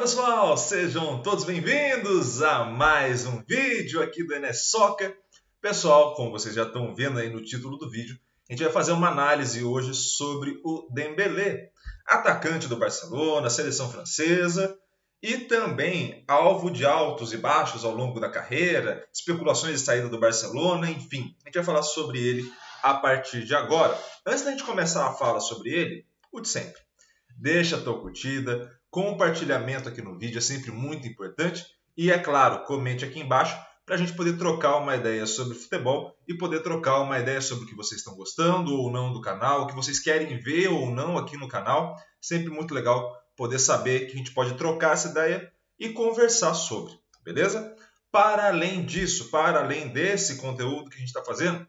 Pessoal, sejam todos bem-vindos a mais um vídeo aqui do NS Soccer. Pessoal, como vocês já estão vendo aí no título do vídeo, a gente vai fazer uma análise hoje sobre o Dembélé, atacante do Barcelona, seleção francesa e também alvo de altos e baixos ao longo da carreira, especulações de saída do Barcelona, enfim, a gente vai falar sobre ele a partir de agora. Antes da gente começar a fala sobre ele, o de sempre. Deixa a tua curtida, compartilhamento aqui no vídeo é sempre muito importante e, é claro, comente aqui embaixo para a gente poder trocar uma ideia sobre futebol e poder trocar uma ideia sobre o que vocês estão gostando ou não do canal, o que vocês querem ver ou não aqui no canal. Sempre muito legal poder saber que a gente pode trocar essa ideia e conversar sobre, beleza? Para além disso, para além desse conteúdo que a gente está fazendo,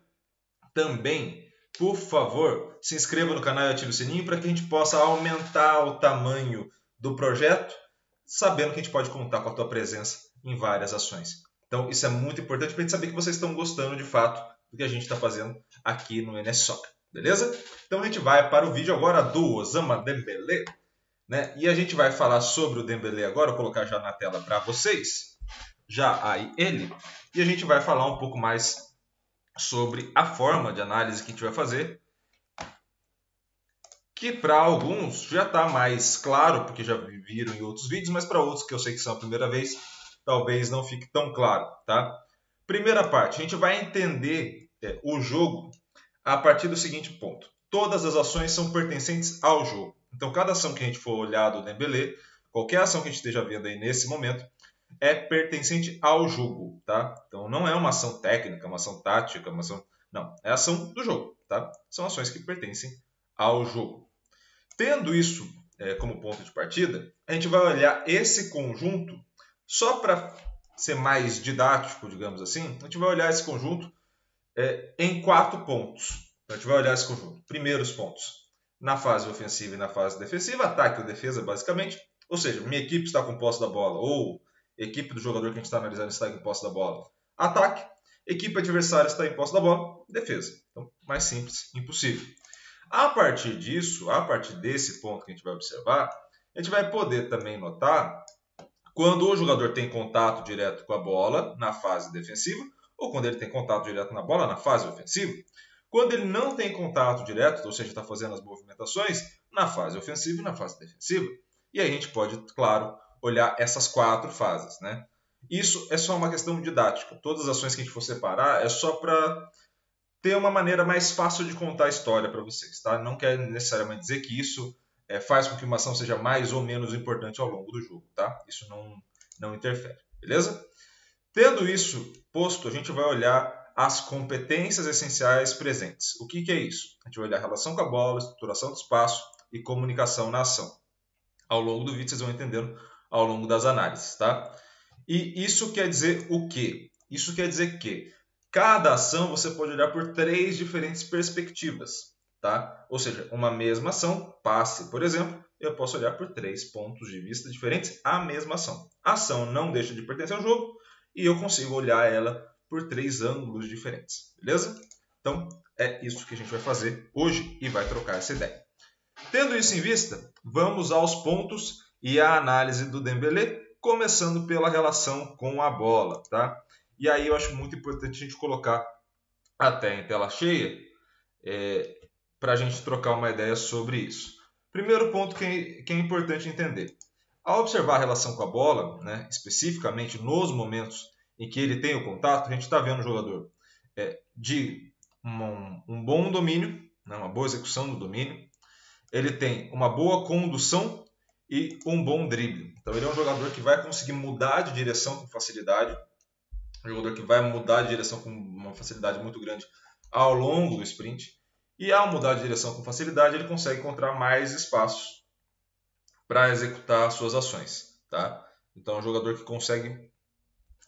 também, por favor, se inscreva no canal e ative o sininho para que a gente possa aumentar o tamanho do projeto, sabendo que a gente pode contar com a tua presença em várias ações. Então, isso é muito importante para a gente saber que vocês estão gostando de fato do que a gente está fazendo aqui no NS Soccer, beleza? Então, a gente vai para o vídeo agora do Osama Dembélé, né? E a gente vai falar sobre o Dembélé agora, vou colocar já na tela para vocês, já aí ele, e a gente vai falar um pouco mais sobre a forma de análise que a gente vai fazer, que para alguns já está mais claro, porque já viram em outros vídeos, mas para outros que eu sei que são a primeira vez, talvez não fique tão claro, tá? Primeira parte, a gente vai entender o jogo a partir do seguinte ponto. Todas as ações são pertencentes ao jogo. Então, cada ação que a gente for olhar do Dembélé, qualquer ação que a gente esteja vendo aí nesse momento, é pertencente ao jogo, tá? Então, não é uma ação técnica, uma ação tática, uma ação... Não, é ação do jogo, tá? São ações que pertencem ao jogo. Tendo isso como ponto de partida, a gente vai olhar esse conjunto, só para ser mais didático, digamos assim, a gente vai olhar esse conjunto em 4 pontos. Então, a gente vai olhar esse conjunto. Primeiros pontos, na fase ofensiva e na fase defensiva, ataque ou defesa, basicamente. Ou seja, minha equipe está com posse da bola, ou a equipe do jogador que a gente está analisando está em posse da bola. Ataque, equipe adversária está em posse da bola, defesa. Então, mais simples, impossível. A partir disso, a partir desse ponto que a gente vai observar, a gente vai poder também notar quando o jogador tem contato direto com a bola na fase defensiva ou quando ele tem contato direto na bola na fase ofensiva. Quando ele não tem contato direto, ou seja, está fazendo as movimentações na fase ofensiva e na fase defensiva. E aí a gente pode, claro, olhar essas 4 fases, né? Isso é só uma questão didática. Todas as ações que a gente for separar é só para ter uma maneira mais fácil de contar a história para vocês, tá? Não quer necessariamente dizer que isso faz com que uma ação seja mais ou menos importante ao longo do jogo, tá? Isso não interfere, beleza? Tendo isso posto, a gente vai olhar as competências essenciais presentes. O que é isso? A gente vai olhar a relação com a bola, estruturação do espaço e comunicação na ação. Ao longo do vídeo vocês vão entendendo ao longo das análises, tá? E isso quer dizer o quê? Isso quer dizer que cada ação você pode olhar por 3 diferentes perspectivas, tá? Ou seja, uma mesma ação, passe, por exemplo, eu posso olhar por 3 pontos de vista diferentes a mesma ação. A ação não deixa de pertencer ao jogo e eu consigo olhar ela por 3 ângulos diferentes, beleza? Então, é isso que a gente vai fazer hoje e vai trocar essa ideia. Tendo isso em vista, vamos aos pontos e à análise do Dembélé, começando pela relação com a bola, tá? E aí eu acho muito importante a gente colocar até em tela cheia para a gente trocar uma ideia sobre isso. Primeiro ponto que é importante entender. Ao observar a relação com a bola, né, especificamente nos momentos em que ele tem o contato, a gente está vendo o jogador de um bom domínio, né, uma boa execução do domínio. Ele tem uma boa condução e um bom drible. Então ele é um jogador que vai conseguir mudar de direção com facilidade. Um jogador que vai mudar de direção com uma facilidade muito grande ao longo do sprint. E ao mudar de direção com facilidade, ele consegue encontrar mais espaços para executar suas ações, tá? Então é um jogador que consegue,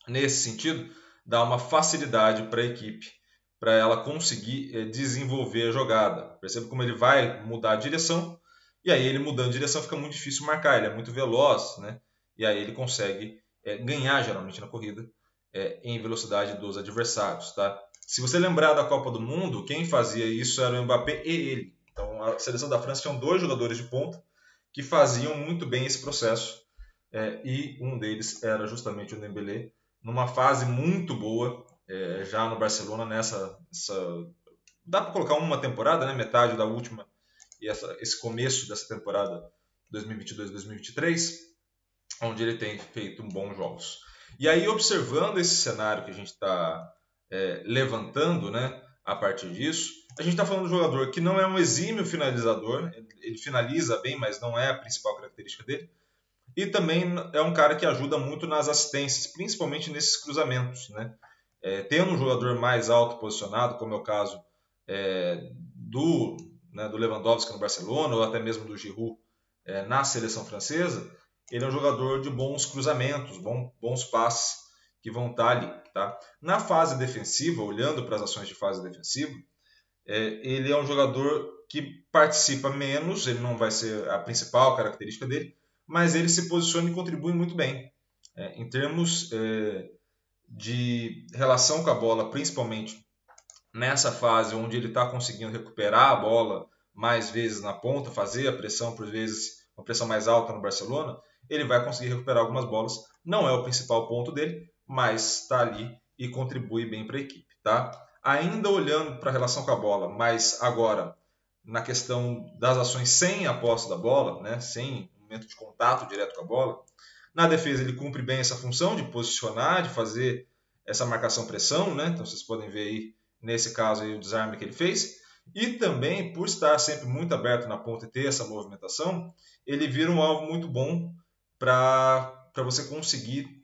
nesse sentido, dar uma facilidade para a equipe, para ela conseguir desenvolver a jogada. Percebe como ele vai mudar de direção, e aí ele mudando de direção fica muito difícil marcar, ele é muito veloz, né? E aí ele consegue ganhar geralmente na corrida em velocidade dos adversários, tá? Se você lembrar da Copa do Mundo, quem fazia isso era o Mbappé e ele. Então a seleção da França tinha 2 jogadores de ponta que faziam muito bem esse processo e um deles era justamente o Dembélé, numa fase muito boa, já no Barcelona, dá para colocar uma temporada, né, metade da última, e esse começo dessa temporada 2022-2023, onde ele tem feito bons jogos. E aí, observando esse cenário que a gente está levantando, né, a partir disso, a gente está falando de um jogador que não é um exímio finalizador, ele finaliza bem, mas não é a principal característica dele, e também é um cara que ajuda muito nas assistências, principalmente nesses cruzamentos, né? Tendo um jogador mais alto posicionado, como é o caso do Lewandowski no Barcelona, ou até mesmo do Giroud na seleção francesa, ele é um jogador de bons cruzamentos, bons passes que vão estar ali. Tá? Na fase defensiva, olhando para as ações de fase defensiva, ele é um jogador que participa menos, ele não vai ser a principal característica dele, mas ele se posiciona e contribui muito bem. Em termos de relação com a bola, principalmente nessa fase onde ele está conseguindo recuperar a bola mais vezes na ponta, fazer a pressão, por vezes uma pressão mais alta no Barcelona, ele vai conseguir recuperar algumas bolas. Não é o principal ponto dele, mas está ali e contribui bem para a equipe. Tá? Ainda olhando para a relação com a bola, mas agora na questão das ações sem a posse da bola, né, sem o momento de contato direto com a bola, na defesa ele cumpre bem essa função de posicionar, de fazer essa marcação-pressão, né? Então vocês podem ver aí, nesse caso, aí, o desarme que ele fez. E também, por estar sempre muito aberto na ponta e ter essa movimentação, ele vira um alvo muito bom para você conseguir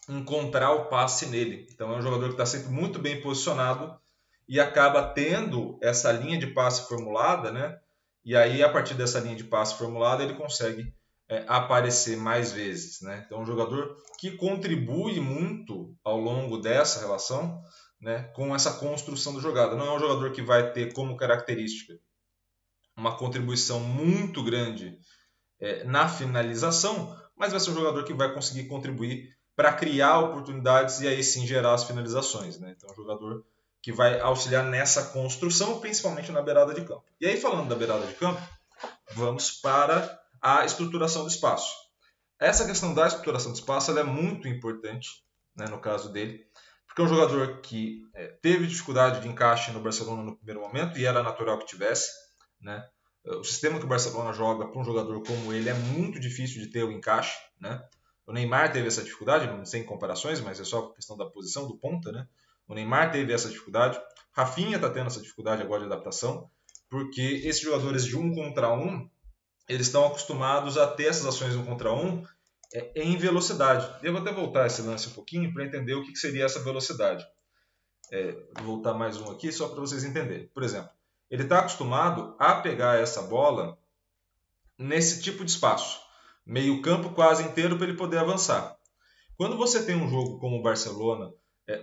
encontrar o passe nele. Então é um jogador que está sempre muito bem posicionado e acaba tendo essa linha de passe formulada, né? E aí, a partir dessa linha de passe formulada, ele consegue aparecer mais vezes, né? Então, é um jogador que contribui muito ao longo dessa relação, né, com essa construção da jogada. Não é um jogador que vai ter como característica uma contribuição muito grande na finalização, mas vai ser um jogador que vai conseguir contribuir para criar oportunidades e aí sim gerar as finalizações, né? Então, é um jogador que vai auxiliar nessa construção, principalmente na beirada de campo. E aí, falando da beirada de campo, vamos para a estruturação do espaço. Essa questão da estruturação do espaço ela é muito importante, né, no caso dele, porque é um jogador que teve dificuldade de encaixe no Barcelona no primeiro momento e era natural que tivesse. Né? O sistema que o Barcelona joga para um jogador como ele é muito difícil de ter o encaixe. Né? O Neymar teve essa dificuldade, sem comparações, mas é só a questão da posição do ponta. Né? O Neymar teve essa dificuldade, Rafinha está tendo essa dificuldade agora de adaptação, porque esses jogadores de 1 contra 1, eles estão acostumados a ter essas ações 1 contra 1 em velocidade. Eu vou até voltar esse lance um pouquinho para entender o que seria essa velocidade. Vou voltar mais um aqui só para vocês entenderem. Por exemplo, ele está acostumado a pegar essa bola nesse tipo de espaço, meio campo quase inteiro para ele poder avançar. Quando você tem um jogo como o Barcelona,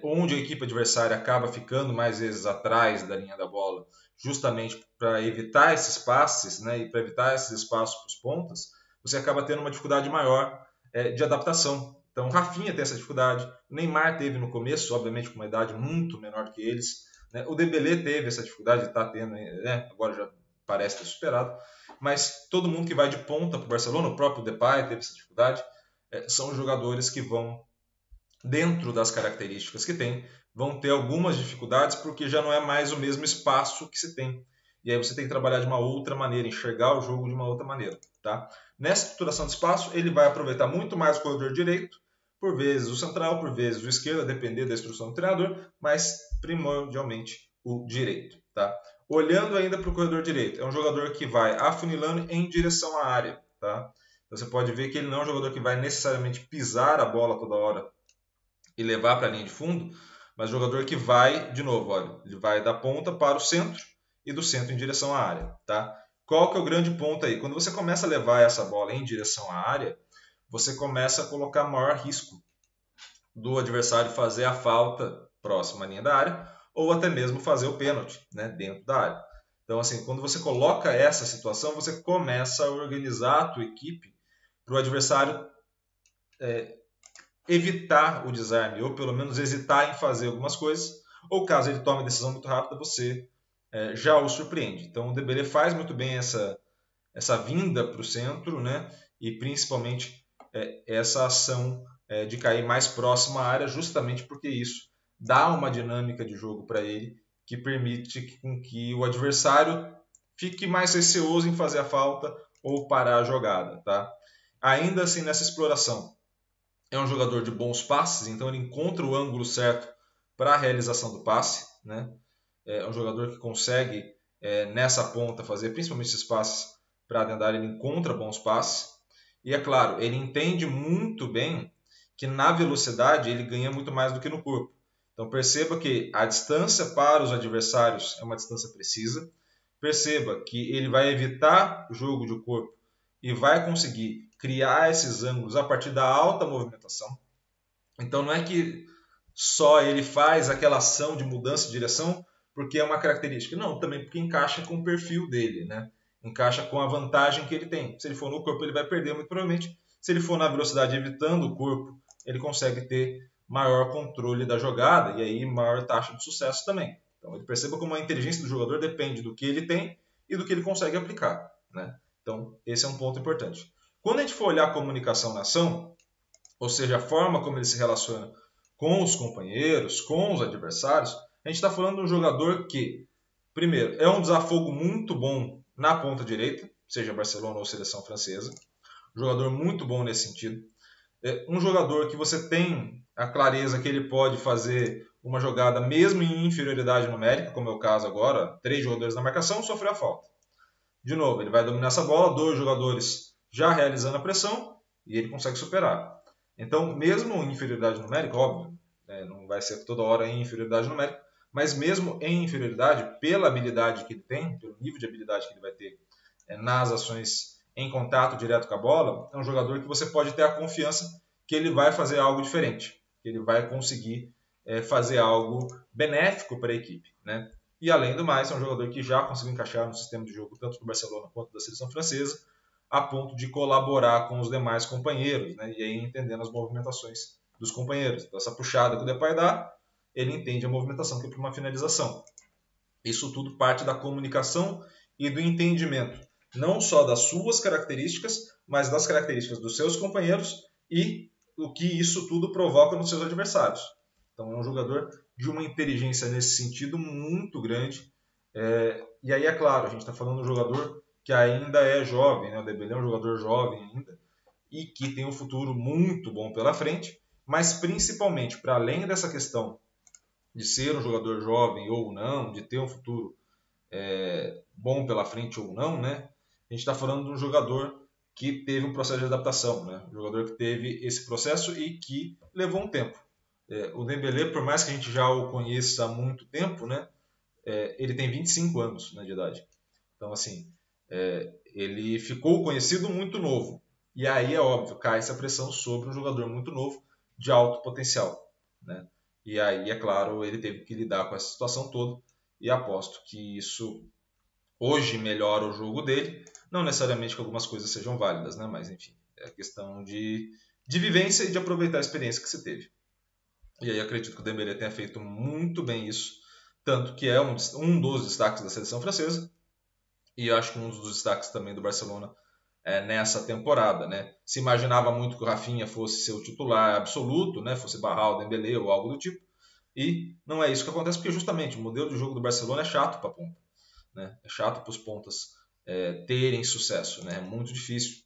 onde a equipe adversária acaba ficando mais vezes atrás da linha da bola, justamente para evitar esses passes, né, e para evitar esses espaços para os pontas, você acaba tendo uma dificuldade maior de adaptação. Então, Rafinha tem essa dificuldade, o Neymar teve no começo, obviamente com uma idade muito menor que eles, né? O Dembélé teve essa dificuldade, está tendo, né? Agora já parece ter superado, mas todo mundo que vai de ponta para o Barcelona, o próprio Depay teve essa dificuldade, são jogadores que vão, dentro das características que tem, vão ter algumas dificuldades porque já não é mais o mesmo espaço que se tem. E aí você tem que trabalhar de uma outra maneira, enxergar o jogo de uma outra maneira. Tá? Nessa estruturação de espaço, ele vai aproveitar muito mais o corredor direito, por vezes o central, por vezes o esquerdo, a depender da instrução do treinador, mas primordialmente o direito. Tá? Olhando ainda para o corredor direito, é um jogador que vai afunilando em direção à área. Tá? Você pode ver que ele não é um jogador que vai necessariamente pisar a bola toda hora e levar para a linha de fundo, mas jogador que vai, de novo, olha, ele vai da ponta para o centro e do centro em direção à área. Tá? Qual que é o grande ponto aí? Quando você começa a levar essa bola em direção à área, você começa a colocar maior risco do adversário fazer a falta próxima à linha da área ou até mesmo fazer o pênalti, né, dentro da área. Então, assim, quando você coloca essa situação, você começa a organizar a tua equipe para o adversário evitar o desarme, ou pelo menos hesitar em fazer algumas coisas, ou caso ele tome a decisão muito rápida, você já o surpreende. Então o Dembélé faz muito bem essa vinda para o centro, né? E principalmente essa ação de cair mais próximo à área, justamente porque isso dá uma dinâmica de jogo para ele que permite com que o adversário fique mais receoso em fazer a falta ou parar a jogada. Tá? Ainda assim, nessa exploração, é um jogador de bons passes, então ele encontra o ângulo certo para a realização do passe. Né? É um jogador que consegue, nessa ponta, fazer principalmente esses passes para dentro da área, ele encontra bons passes. E é claro, ele entende muito bem que na velocidade ele ganha muito mais do que no corpo. Então perceba que a distância para os adversários é uma distância precisa. Perceba que ele vai evitar o jogo de corpo e vai conseguir criar esses ângulos a partir da alta movimentação. Então não é que só ele faz aquela ação de mudança de direção porque é uma característica. Não, também porque encaixa com o perfil dele, né? Encaixa com a vantagem que ele tem. Se ele for no corpo, ele vai perder muito provavelmente. Se ele for na velocidade evitando o corpo, ele consegue ter maior controle da jogada e aí maior taxa de sucesso também. Então ele perceba como a inteligência do jogador depende do que ele tem e do que ele consegue aplicar, né? Então esse é um ponto importante. Quando a gente for olhar a comunicação na ação, ou seja, a forma como ele se relaciona com os companheiros, com os adversários, a gente está falando de um jogador que, primeiro, é um desafogo muito bom na ponta direita, seja Barcelona ou seleção francesa. Um jogador muito bom nesse sentido. É um jogador que você tem a clareza que ele pode fazer uma jogada mesmo em inferioridade numérica, como é o caso agora, 3 jogadores na marcação, sofreu a falta. De novo, ele vai dominar essa bola, 2 jogadores já realizando a pressão e ele consegue superar. Então, mesmo em inferioridade numérica, óbvio, não vai ser toda hora em inferioridade numérica, mas mesmo em inferioridade, pela habilidade que ele tem, pelo nível de habilidade que ele vai ter nas ações em contato direto com a bola, é um jogador que você pode ter a confiança que ele vai fazer algo diferente, que ele vai conseguir fazer algo benéfico para a equipe. Né? E além do mais, é um jogador que já conseguiu encaixar no sistema de jogo tanto do Barcelona quanto da seleção francesa, a ponto de colaborar com os demais companheiros, né? E aí entendendo as movimentações dos companheiros. Então, essa puxada que o Depay dá, ele entende a movimentação que é para uma finalização. Isso tudo parte da comunicação e do entendimento, não só das suas características, mas das características dos seus companheiros e o que isso tudo provoca nos seus adversários. Então, é um jogador de uma inteligência nesse sentido muito grande. E aí, é claro, a gente está falando de um jogador que ainda é jovem, né? O Dembélé é um jogador jovem ainda e que tem um futuro muito bom pela frente, mas principalmente para além dessa questão de ser um jogador jovem ou não, de ter um futuro bom pela frente ou não, né? A gente está falando de um jogador que teve um processo de adaptação, né? Um jogador que teve esse processo e que levou um tempo. O Dembélé, por mais que a gente já o conheça há muito tempo, né? Ele tem 25 anos, né, de idade. Então, assim, ele ficou conhecido muito novo. E aí, é óbvio, cai essa pressão sobre um jogador muito novo, de alto potencial. Né? E aí, é claro, ele teve que lidar com essa situação toda. E aposto que isso hoje melhora o jogo dele. Não necessariamente que algumas coisas sejam válidas, né? Mas, enfim, é questão de vivência e de aproveitar a experiência que você teve. E aí, acredito que o Dembélé tenha feito muito bem isso. Tanto que é um dos destaques da seleção francesa. E acho que um dos destaques também do Barcelona nessa temporada. Né? Se imaginava muito que o Rafinha fosse ser o titular absoluto, né? Fosse barrar o Dembélé ou algo do tipo. E não é isso que acontece, porque justamente o modelo de jogo do Barcelona é chato para a ponta. Né? É chato para os pontas terem sucesso. Né? É muito difícil.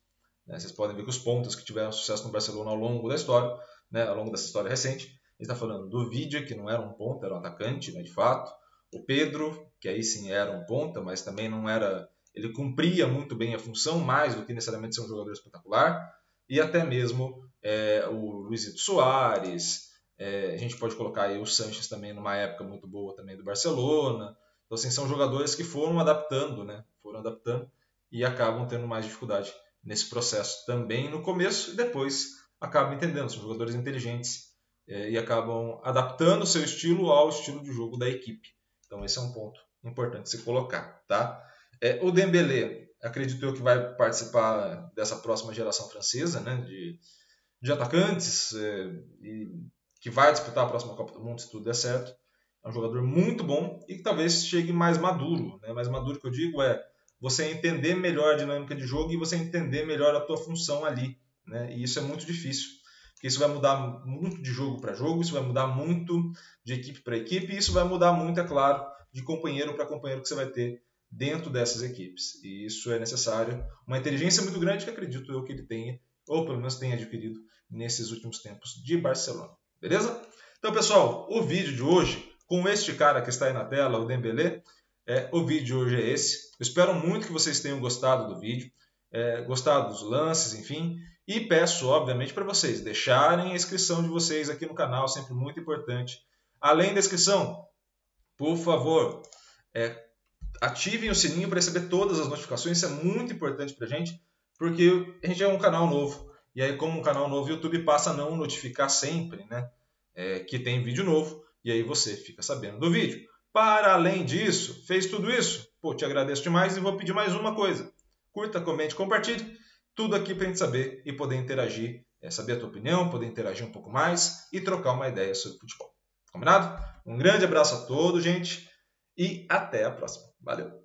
Né? Vocês podem ver que os pontas que tiveram sucesso no Barcelona ao longo da história, né? Ao longo dessa história recente, a gente está falando do Vidia, que não era um ponta, era um atacante, né? De fato. O Pedro, que aí sim era um ponta, mas também não era... Ele cumpria muito bem a função, mais do que necessariamente ser um jogador espetacular. E até mesmo o Luizito Soares. A gente pode colocar aí o Sanches também numa época muito boa também do Barcelona. Então, assim, são jogadores que foram adaptando, né? Foram adaptando e acabam tendo mais dificuldade nesse processo também no começo e depois acabam entendendo. São jogadores inteligentes e acabam adaptando o seu estilo ao estilo de jogo da equipe. Então, esse é um ponto importante se colocar, tá? O Dembélé, acredito eu que vai participar dessa próxima geração francesa, né? De atacantes e que vai disputar a próxima Copa do Mundo se tudo der certo. É um jogador muito bom e que talvez chegue mais maduro. Né? Mais maduro que eu digo é você entender melhor a dinâmica de jogo e você entender melhor a tua função ali. né? E isso é muito difícil, porque isso vai mudar muito de jogo para jogo, isso vai mudar muito de equipe para equipe, e isso vai mudar muito, é claro, de companheiro para companheiro que você vai ter dentro dessas equipes. E isso é necessário uma inteligência muito grande que acredito eu que ele tenha, ou pelo menos tenha adquirido nesses últimos tempos de Barcelona. Beleza? Então, pessoal, o vídeo de hoje, com este cara que está aí na tela, o Dembélé, o vídeo de hoje é esse. Eu espero muito que vocês tenham gostado do vídeo, gostado dos lances, enfim. E peço, obviamente, para vocês deixarem a inscrição de vocês aqui no canal, sempre muito importante. Além da inscrição, por favor, ativem o sininho para receber todas as notificações. Isso é muito importante para a gente, porque a gente é um canal novo. E aí, como um canal novo, o YouTube passa a não notificar sempre, né? Que tem vídeo novo. E aí você fica sabendo do vídeo. Para além disso, fez tudo isso? Pô, te agradeço demais e vou pedir mais uma coisa. Curta, comente, compartilhe. Tudo aqui para a gente saber e poder interagir, saber a tua opinião, poder interagir um pouco mais e trocar uma ideia sobre futebol. Combinado? Um grande abraço a todos, gente, e até a próxima. Valeu!